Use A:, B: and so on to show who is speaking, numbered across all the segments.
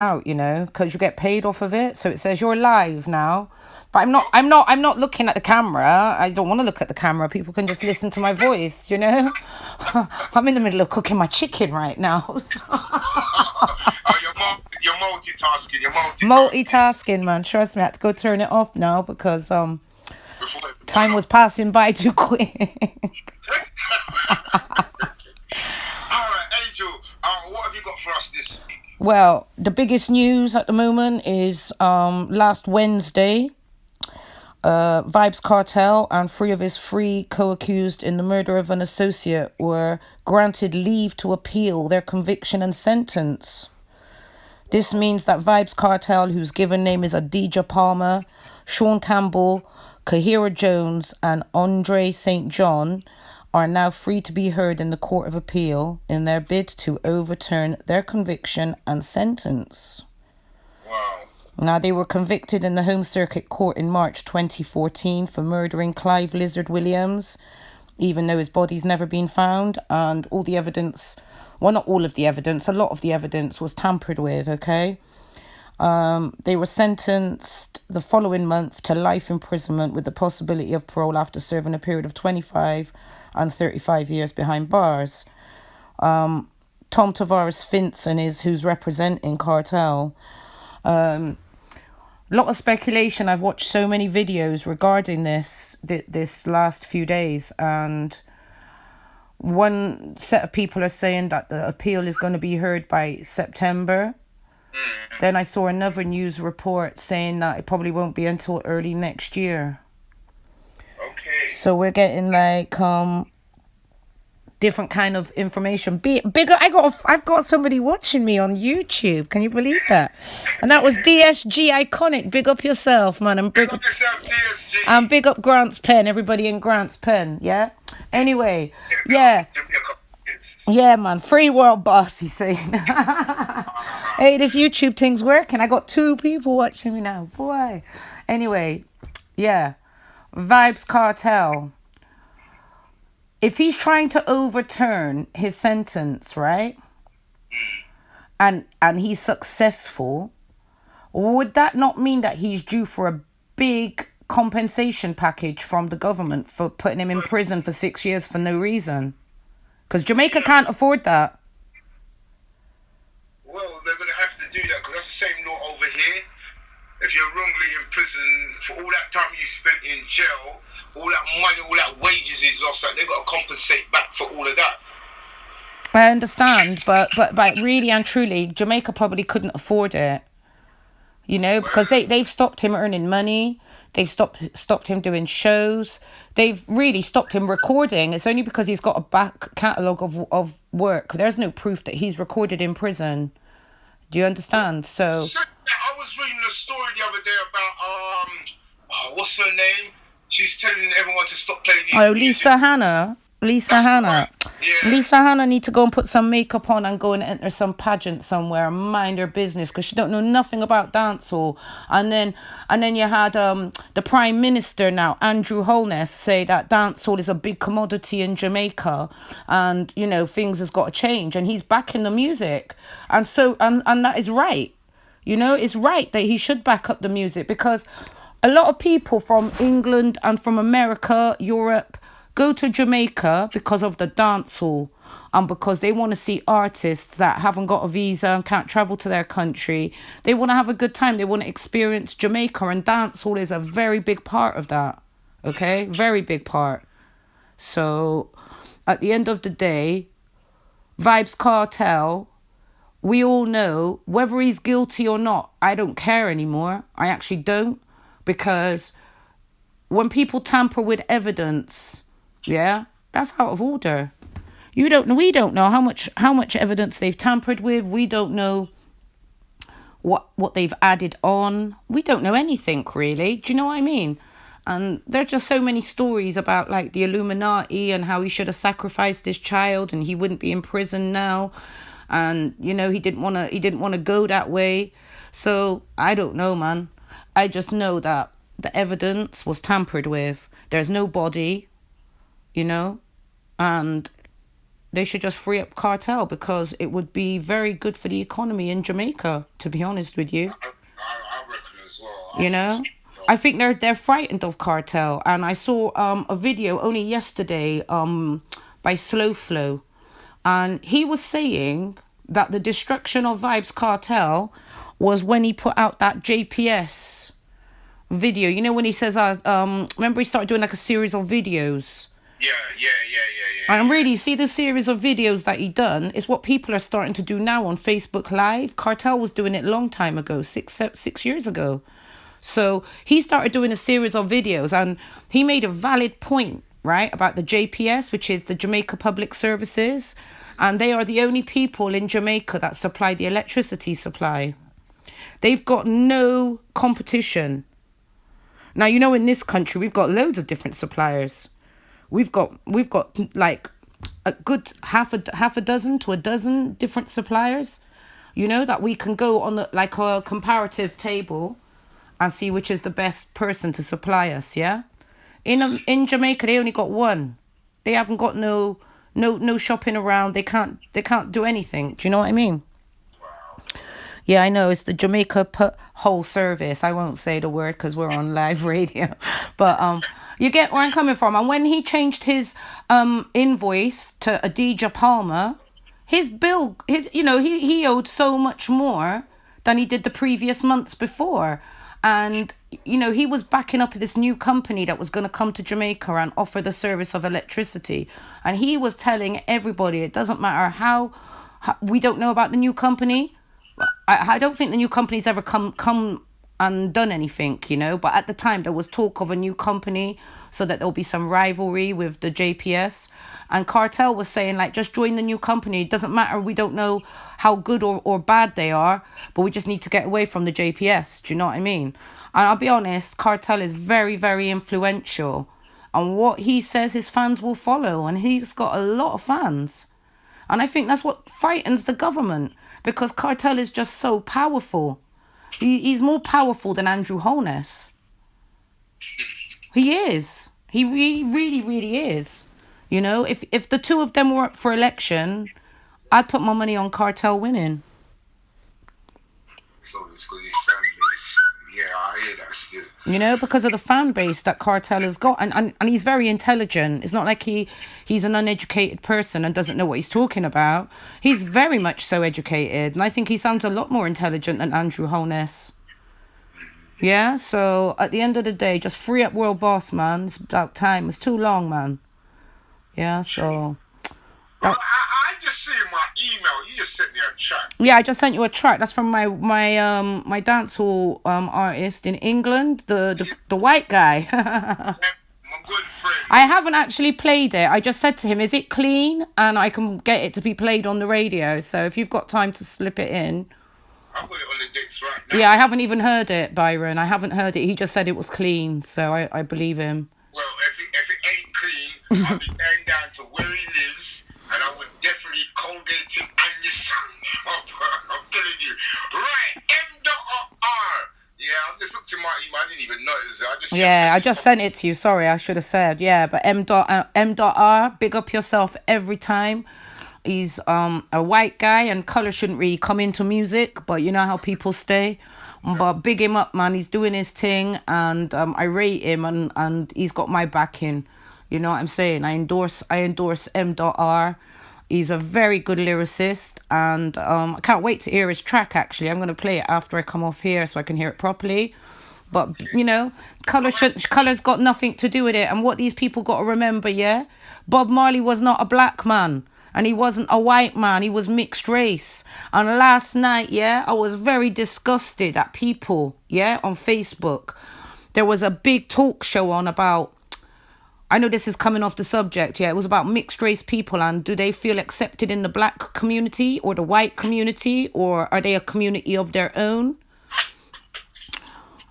A: out, because you get paid off of it. So it says you're live now. But I'm not looking at the camera. I don't want to look at the camera. People can just listen to my voice, I'm in the middle of cooking my chicken right now.
B: Oh, you're multitasking. You're
A: Multitasking, man. Trust me, I had to go turn it off now because
B: Before
A: time was passing by too quick.
B: All right, Angel. What have you got for us this week?
A: Well, the biggest news at the moment is last Wednesday, Vibes Cartel and three of his three co-accused in the murder of an associate were granted leave to appeal their conviction and sentence. This means that Vibes Cartel, whose given name is Adidja Palmer, Sean Campbell, Kahira Jones, and Andre St. John, are now free to be heard in the Court of Appeal in their bid to overturn their conviction and sentence.
B: Wow.
A: Now, they were convicted in the Home Circuit Court in March 2014 for murdering Clive Lizard Williams, even though his body's never been found, and all the evidence, well, not all of the evidence, a lot of the evidence was tampered with, okay? They were sentenced the following month to life imprisonment with the possibility of parole after serving a period of 25 and 35 years behind bars. Tom Tavares Finson is who's representing Cartel. A lot of speculation. I've watched so many videos regarding this last few days, and one set of people are saying that the appeal is going to be heard by September. Then I saw another news report saying that it probably won't be until early next year.
B: Okay.
A: So we're getting like different kind of information. Bigger. I've got somebody watching me on YouTube. Can you believe that? And that was DSG Iconic. Big up yourself, man. And
B: Big up yourself, DSG.
A: and big up Grant's Pen. Everybody in Grant's Pen. Yeah. Anyway. Yeah.
B: Give me a couple of minutes.
A: Yeah, man. Free world boss, he's saying. Hey, this YouTube thing's working. I got 2 people watching me now. Boy. Anyway, yeah. Vibes Cartel. If he's trying to overturn his sentence, right? And he's successful, would that not mean that he's due for a big compensation package from the government for putting him in prison for 6 years for no reason? Because Jamaica can't afford that.
B: Well, they're going to have to do that because that's the same law over here. If you're wrongly in prison for all that time you spent in jail, all that money, all that wages is lost, that they've got to compensate back for all of that.
A: I understand, but really and truly, Jamaica probably couldn't afford it. Because they've stopped him earning money. They've stopped him doing shows. They've really stopped him recording. It's only because he's got a back catalogue of work. There's no proof that he's recorded in prison. Do you understand? So
B: I was reading a story the other day about what's her name? She's telling everyone to stop playing music.
A: Lisa Hannah.
B: That's right. Yeah.
A: Lisa Hannah need to go and put some makeup on and go and enter some pageant somewhere and mind her business because she don't know nothing about dancehall. And then you had the Prime Minister now, Andrew Holness, say that dancehall is a big commodity in Jamaica, and things has got to change, and he's backing the music, and so and that is right. It's right that he should back up the music because a lot of people from England and from America, Europe, go to Jamaica because of the dancehall and because they want to see artists that haven't got a visa and can't travel to their country. They want to have a good time. They want to experience Jamaica, and dancehall is a very big part of that. Okay? Very big part. So at the end of the day, Vibes Cartel, we all know whether he's guilty or not. I don't care anymore. I actually don't, because when people tamper with evidence, yeah, that's out of order. We don't know how much evidence they've tampered with. We don't know what they've added on. We don't know anything really. Do you know what I mean? And there's just so many stories about like the Illuminati and how he should have sacrificed his child and he wouldn't be in prison now. And he didn't want to go that way. So I don't know, man. I just know that the evidence was tampered with. There's no body, and they should just free up Cartel, because it would be very good for the economy in Jamaica, to be honest with you.
B: I reckon as well.
A: You know, I think they're frightened of Cartel. And I saw a video only yesterday by Slow Flow, and he was saying that the destruction of Vibes Cartel was when he put out that JPS video. You know, when he says, remember he started doing like a series of videos.
B: Yeah.
A: And really, see, the series of videos that he done is what people are starting to do now on Facebook Live. Cartel was doing it a long time ago, 6 years ago. So he started doing a series of videos, and he made a valid point, right, about the JPS, which is the Jamaica Public Services. And they are the only people in Jamaica that supply the electricity supply. They've got no competition. Now, you know, in this country, we've got loads of different suppliers. We've got like a good half a dozen to a dozen different suppliers, you know, that we can go on the, like a comparative table and see which is the best person to supply us. Yeah, in Jamaica they only got one. They haven't got no shopping around. They can't do anything. Do you know what I mean? Yeah, I know, it's the Jamaica whole service. I won't say the word because we're on live radio, but you get where I'm coming from. And when he changed his invoice to Adidja Palmer, his bill, he owed so much more than he did the previous months before. And, you know, he was backing up this new company that was going to come to Jamaica and offer the service of electricity. And he was telling everybody, it doesn't matter how we don't know about the new company. I don't think the new company's ever come and done anything, you know. But at the time, there was talk of a new company so that there'll be some rivalry with the JPS. And Cartel was saying, like, just join the new company. It doesn't matter. We don't know how good or bad they are, but we just need to get away from the JPS. Do you know what I mean? And I'll be honest, Cartel is very, very influential. And what he says, his fans will follow. And he's got a lot of fans. And I think that's what frightens the government, because Cartel is just so powerful. He's more powerful than Andrew Holness. He is. He really, really is. You know, if the two of them were up for election, I'd put my money on Cartel winning.
B: So it's because his fan base. Yeah, I hear that still.
A: You know, because of the fan base that Cartel has got. And he's very intelligent. It's not like he's an uneducated person and doesn't know what he's talking about. He's very much so educated. And I think he sounds a lot more intelligent than Andrew Holness. Yeah, so at the end of the day, just free up World Boss, man. It's about time. It's too long, man. Yeah, so...
B: Well, I just see my email. You just sent me a track.
A: Yeah, I just sent you a track. That's from my dancehall artist in England, the white guy.
B: My good friend.
A: I haven't actually played it. I just said to him, is it clean? And I can get it to be played on the radio. So if you've got time to slip it in.
B: I've got it on the decks right now.
A: Yeah, I haven't even heard it, Byron. I haven't heard it. He just said it was clean. So I believe him.
B: Well, if it ain't clean, I'll be going down to where he lives. And I would definitely Colgate him and your son. I'm telling you. Right, M.R. Yeah, I just looked at my email. I didn't even notice it.
A: I just sent it to you. Sorry, I should have said. Yeah, but M.R. Big up yourself every time. He's a white guy, and colour shouldn't really come into music, but you know how people stay. But big him up, man. He's doing his thing, and I rate him, and he's got my backing. You know what I'm saying? I endorse M.R. He's a very good lyricist, and I can't wait to hear his track, actually. I'm going to play it after I come off here so I can hear it properly. But, you know, colour's got nothing to do with it. And what these people got to remember, yeah? Bob Marley was not a black man, and he wasn't a white man. He was mixed race. And last night, yeah, I was very disgusted at people, yeah, on Facebook. There was a big talk show on about... I know this is coming off the subject, yeah. It was about mixed race people, and do they feel accepted in the black community or the white community, or are they a community of their own?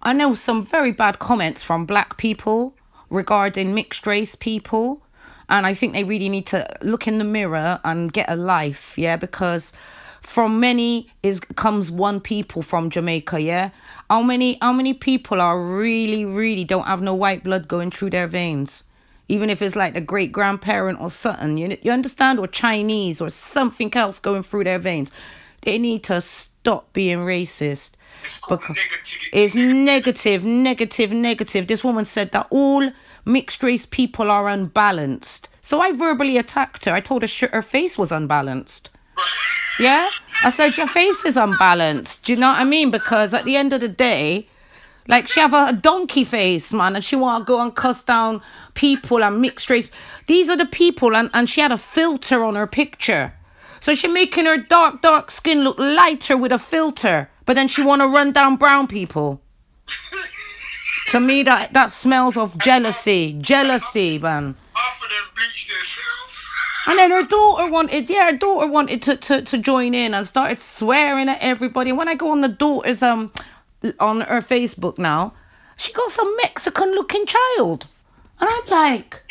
A: I know some very bad comments from black people regarding mixed race people, and I think they really need to look in the mirror and get a life, yeah, because from many comes one people from Jamaica, yeah. How many people are really don't have no white blood going through their veins? even if it's like the great grandparent or something. You understand? Or Chinese or something else going through their veins. They need to stop being racist.
B: It's called
A: Because
B: negative.
A: it's negative, negative, negative. This woman said that all mixed race people are unbalanced. So I verbally attacked her. I told her her face was unbalanced. Yeah? I said, your face is unbalanced. Do you know what I mean? Because at the end of the day, like, she have a donkey face, man, and she want to go and cuss down people and mixed race. These are the people, and she had a filter on her picture. So she making her dark skin look lighter with a filter. But then she want to run down brown people. To me, that smells of jealousy. Jealousy, man.
B: Half of them bleached themselves.
A: And then her daughter wanted to join in and started swearing at everybody. And when I go on the daughter's on her Facebook now, she got some Mexican looking child. And I'm like,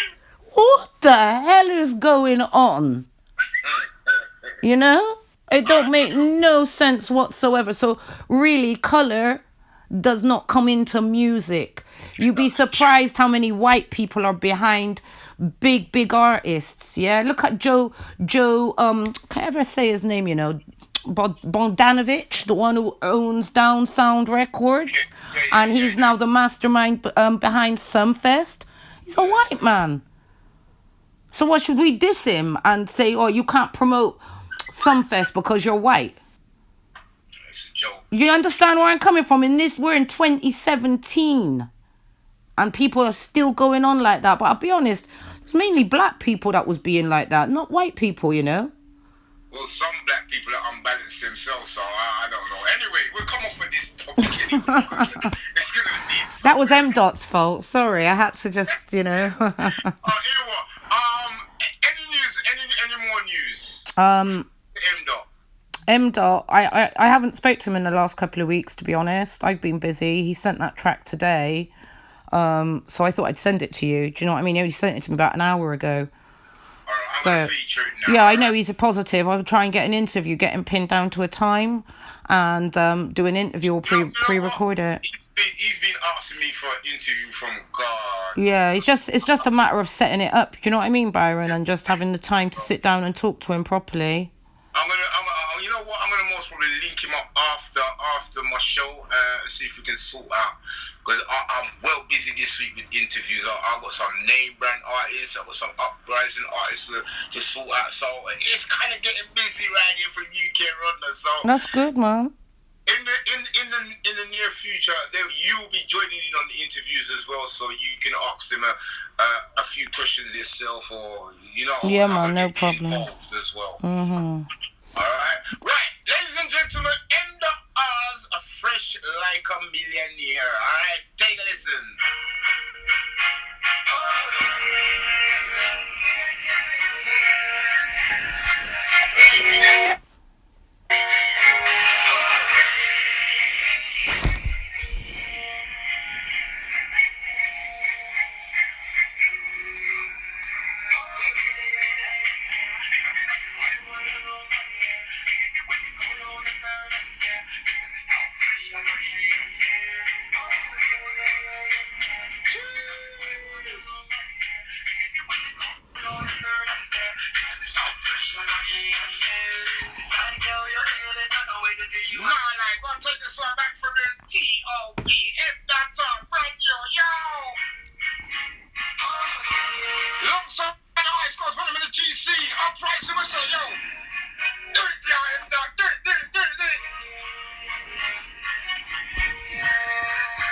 A: what the hell is going on? You know? It don't make no sense whatsoever. So really, colour does not come into music. You'd be surprised how many white people are behind big artists. Yeah, look at Joe can't ever say his name, you know, Bogdanovich, the one who owns Down Sound Records, and he's now the mastermind behind Sumfest. He's a white man. So what, should we diss him and say, oh, you can't promote Sumfest because you're white?
B: It's a joke.
A: You understand where I'm coming from? We're in 2017, and people are still going on like that. But I'll be honest, it's mainly black people that was being like that, not white people, you know.
B: Well, some black people are unbalanced themselves, so I don't know. Anyway, we'll come off with this topic anyway. It's gonna need some.
A: That was M Dot's fault. Sorry, I had to just, you know.
B: You know what? Any news? Any more news?
A: M Dot, I haven't spoke to him in the last couple of weeks, to be honest. I've been busy. He sent that track today. So I thought I'd send it to you. Do you know what I mean? He sent it to me about an hour ago.
B: I'm gonna feature it now.
A: Yeah, I know he's a positive. I'll try and get an interview, get him pinned down to a time, and do an interview or pre-record it.
B: He's been asking me for an interview from God.
A: Yeah, it's just a matter of setting it up. Do you know what I mean, Byron? And just having the time to sit down and talk to him properly.
B: You know what? I'm gonna most probably link him up after my show and see if we can sort out. Because I'm well busy this week with interviews. I've got some name brand artists. I've got some uprising artists to sort out. So it's kind of getting busy right here from UK Rondon. So
A: that's good, man.
B: In the near future, you'll be joining in on the interviews as well, so you can ask them a few questions yourself, or you know.
A: Yeah, man, no problem.
B: Involved as well.
A: Mhm.
B: All right, ladies and gentlemen, M.R's a fresh like a millionaire. All right, take a listen.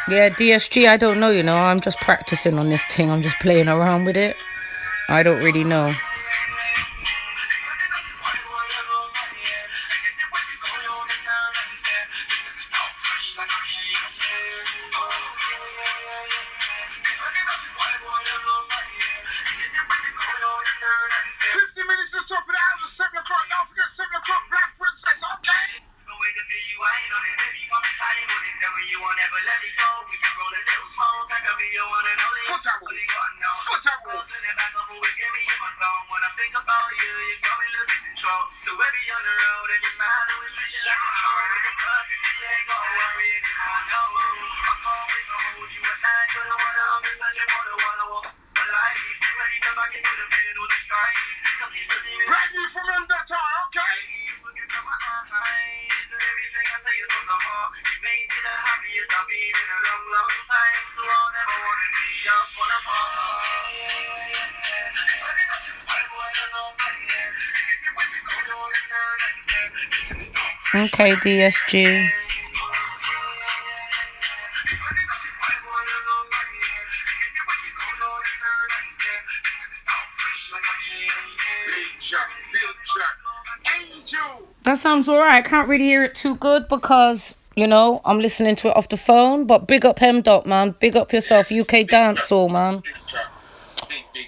A: Yeah, DSG, I don't know, you know. I'm just practicing on this thing. I'm just playing around with it. I don't really know. Okay, DSG. That sounds alright. I can't really hear it too good because, you know, I'm listening to it off the phone. But big up M Dot, man. Big up yourself, UK Dancehall, man.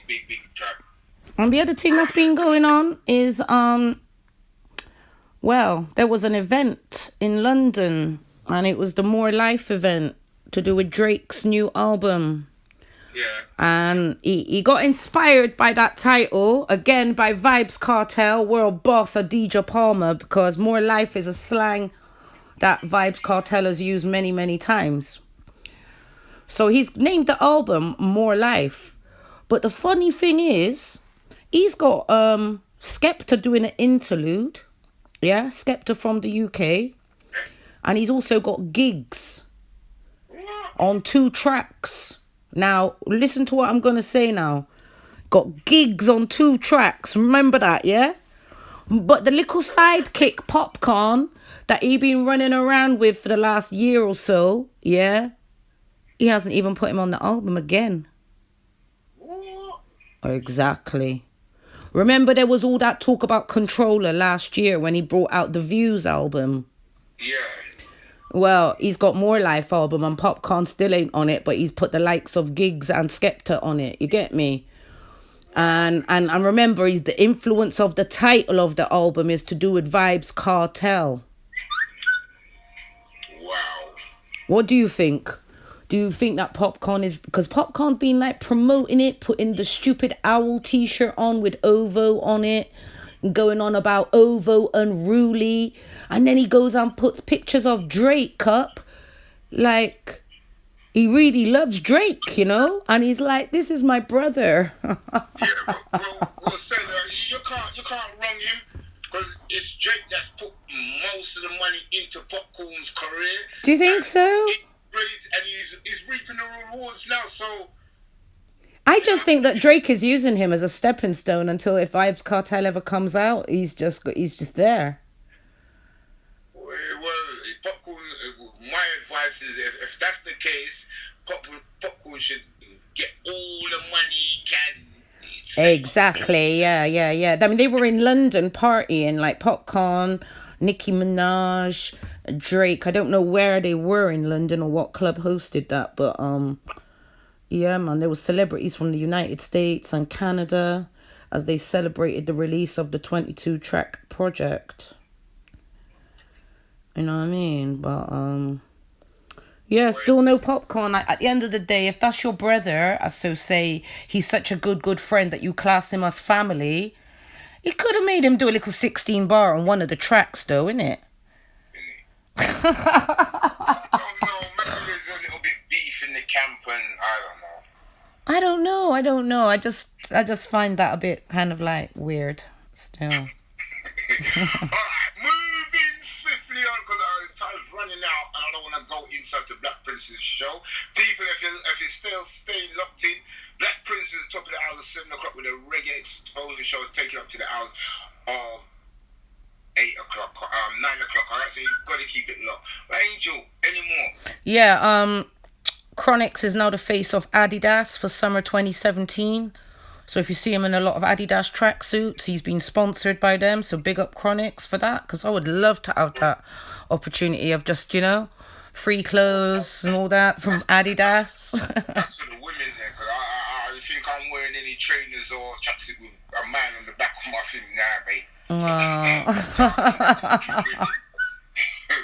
B: Big track.
A: And the other thing that's been going on is, well, there was an event in London, and it was the More Life event to do with Drake's new album.
B: Yeah.
A: And he got inspired by that title, again, by Vybz Kartel, World Boss, Adidja Palmer, because More Life is a slang that Vybz Kartel has used many, many times. So he's named the album More Life. But the funny thing is, he's got Skepta doing an interlude. Yeah, Skepta from the UK. And he's also got Gigs on 2 tracks. Now, listen to what I'm going to say now. Got Gigs on 2 tracks. Remember that, yeah? But the little sidekick Popcorn that he been running around with for the last year or so, yeah? He hasn't even put him on the album again. Exactly. Remember there was all that talk about Controller last year when he brought out the Views album?
B: Yeah.
A: Well, he's got More Life album and Popcorn still ain't on it, but he's put the likes of Gigs and Skepta on it. You get me? And remember, the influence of the title of the album is to do with Vybz Kartel.
B: Wow.
A: What do you think? Do you think that Popcorn is... Because Popcorn's been like promoting it, putting the stupid owl t-shirt on with OVO on it, going on about OVO unruly, and then he goes and puts pictures of Drake up, like he really loves Drake, you know, and he's like, this is my brother.
B: Yeah, well, say that you can't wrong him, because it's Drake that's put most of the money into Popcorn's career.
A: Do you think so?
B: And he's reaping the rewards now, so...
A: I just think that Drake is using him as a stepping stone until if Vybz Kartel ever comes out, he's just there.
B: Well, Popcorn, my advice is if that's the case, Popcorn should get all the money he can.
A: Exactly, yeah. I mean, they were in London partying, like Popcorn, Nicki Minaj, Drake. I don't know where they were in London or what club hosted that, but yeah, man, there were celebrities from the United States and Canada as they celebrated the release of the 22-track project. You know what I mean? But yeah, still no Popcorn. At the end of the day, if that's your brother, as so say, he's such a good friend that you class him as family, you could have made him do a little 16 bar on one of the tracks, though, innit?
B: I don't know, maybe there's a little bit beef in the camp, and I don't know.
A: I don't know. I just find that a bit kind of like weird still.
B: Alright, moving swiftly on, because time's running out and I don't want to go inside the Black Prince's show. People, if you're still staying locked in, Black Prince is top of the hours at 7 o'clock with a reggae exposure show taking up to the hours of 8 o'clock, 9 o'clock, alright? So you've got to keep it locked. But Angel, any more?
A: Yeah, Chronix is now the face of Adidas for summer 2017. So if you see him in a lot of Adidas tracksuits, he's been sponsored by them. So big up Chronix for that, because I would love to have that opportunity of just, you know, free clothes and all that from Adidas.
B: That's for the women there, because I think I'm wearing any trainers or tracksuit with a man on the back of my thing now, mate.
A: Wow.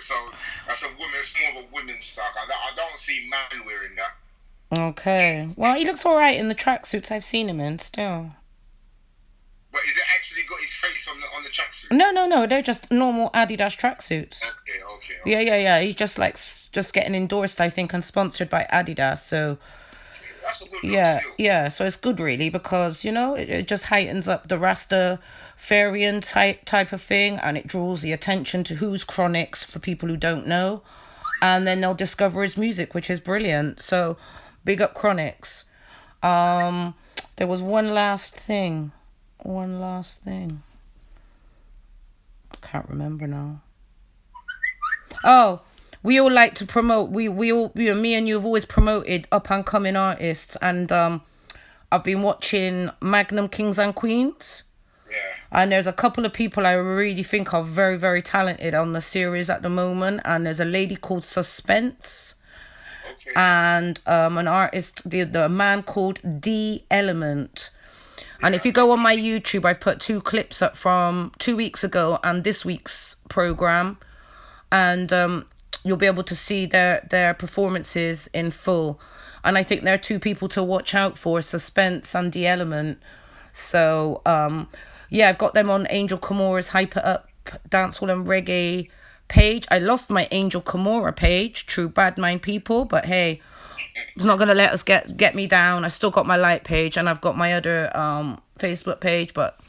B: So that's a woman. It's more of a women's stock. I don't see man wearing that.
A: Okay. Well, he looks all right in the tracksuits I've seen him in still.
B: But is it actually got his face on the tracksuit?
A: No. They're just normal Adidas tracksuits.
B: Okay.
A: Yeah. He's just getting endorsed, I think, and sponsored by Adidas. So
B: that's a good look still.
A: Yeah. So it's good, really, because, you know, it just heightens up the Rastafarian type of thing, and it draws the attention to who's Chronix for people who don't know. and then they'll discover his music, which is brilliant. So big up Chronics. There was one last thing. I can't remember now. Oh, we all like to promote. We all, me and you have always promoted up and coming artists, and I've been watching Magnum Kings and Queens.
B: Yeah.
A: And there's a couple of people I really think are very, very talented on the series at the moment. And there's a lady called Suspense.
B: Okay.
A: And an artist, the man called D Element. And if you go on my YouTube, I've put 2 clips up from 2 weeks ago and this week's program. And you'll be able to see their performances in full. And I think they're 2 people to watch out for, Suspense and D Element. So, yeah, I've got them on Angel Camorra's Hyper Up Dancehall and Reggae page. I lost my Angel Camorra page, True Bad Mind People, but hey, it's not going to let us get me down. I still got my light page, and I've got my other Facebook page, but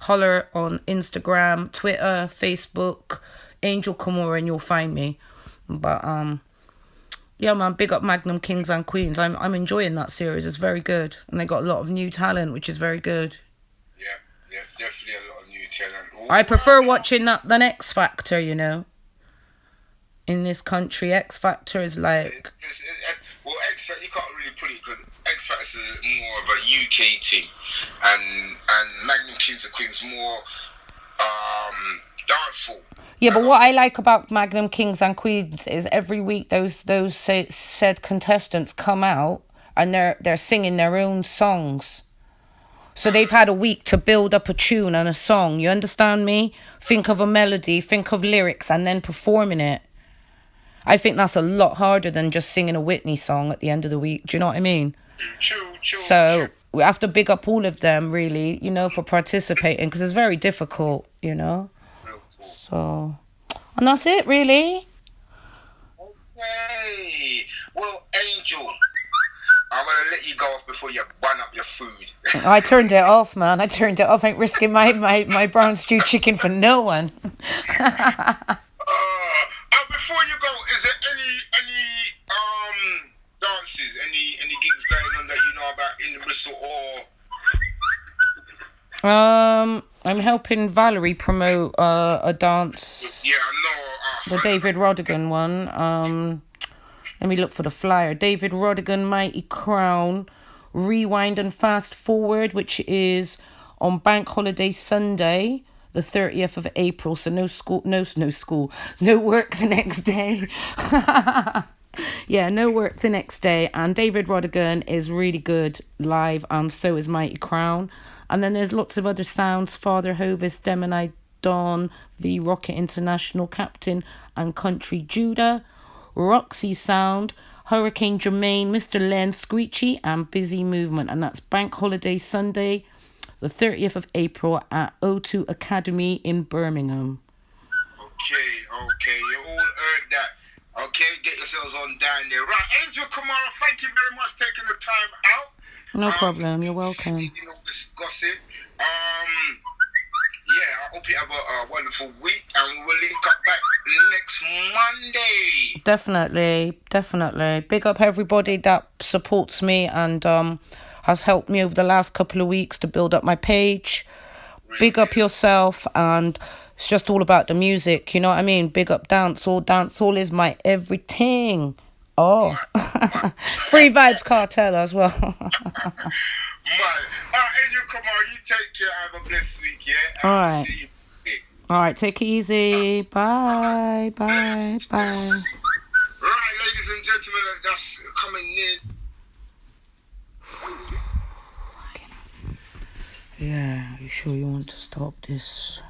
A: holler on Instagram, Twitter, Facebook, Angel Camorra, and you'll find me. But yeah, man, big up Magnum Kings and Queens. I'm enjoying that series. It's very good, and they got a lot of new talent, which is very good.
B: Yeah, definitely a lot of new talent. Ooh.
A: I prefer watching that than X Factor, you know. In this country, X Factor is like...
B: Well, X Factor, you can't really put it, because X Factor is more of a UK thing, and Magnum Kings and Queens more dancehall.
A: Yeah, but what I like about Magnum Kings and Queens is every week those said contestants come out and they're singing their own songs. So they've had a week to build up a tune and a song. You understand me? Think of a melody, think of lyrics, and then performing it. I think that's a lot harder than just singing a Whitney song at the end of the week. Do you know what I mean? So we have to big up all of them, really, you know, for participating, because it's very difficult, you know. So, and that's it, really.
B: Okay. Well, Angel, I'm going to let you go off before you bun up your food.
A: I turned it off, man. I ain't risking my brown stew chicken for no one.
B: Before you go, is there any dances, any gigs going on that you know about in Bristol or?
A: I'm helping Valerie promote a dance.
B: Yeah, I know.
A: The David Rodigan one. Let me look for the flyer. David Rodigan, Mighty Crown, Rewind and Fast Forward, which is on Bank Holiday Sunday, the 30th of April. So no work the next day. Yeah, no work the next day. And David Rodigan is really good live, and so is Mighty Crown. And then there's lots of other sounds: Father Hovis, Demoni Dawn, V Rocket International, Captain and Country Judah, Roxy Sound, Hurricane Jermaine, Mr. Len, Screechy, and Busy Movement. And that's Bank Holiday Sunday, the 30th of April at O2 Academy in Birmingham.
B: Okay, you all heard that. Okay, get yourselves on down there. Right, Angel Camorra, thank you very much for taking the time out.
A: No problem, you're welcome.
B: You know, discuss it. Yeah, I hope you have a wonderful week, and we'll link up back next Monday.
A: Definitely. Big up everybody that supports me and has helped me over the last couple of weeks to build up my page. Really? Big up yourself, and it's just all about the music, you know what I mean? Big up Dancehall. Dancehall is my everything. Oh, Free Vibes Cartel as well.
B: Man, Angel Camorra, you take care. Have a blessed week, yeah?
A: All right.
B: See you.
A: All right, take it easy. Bye.
B: Right, ladies and gentlemen, that's coming in.
A: Yeah, you sure you want to stop this?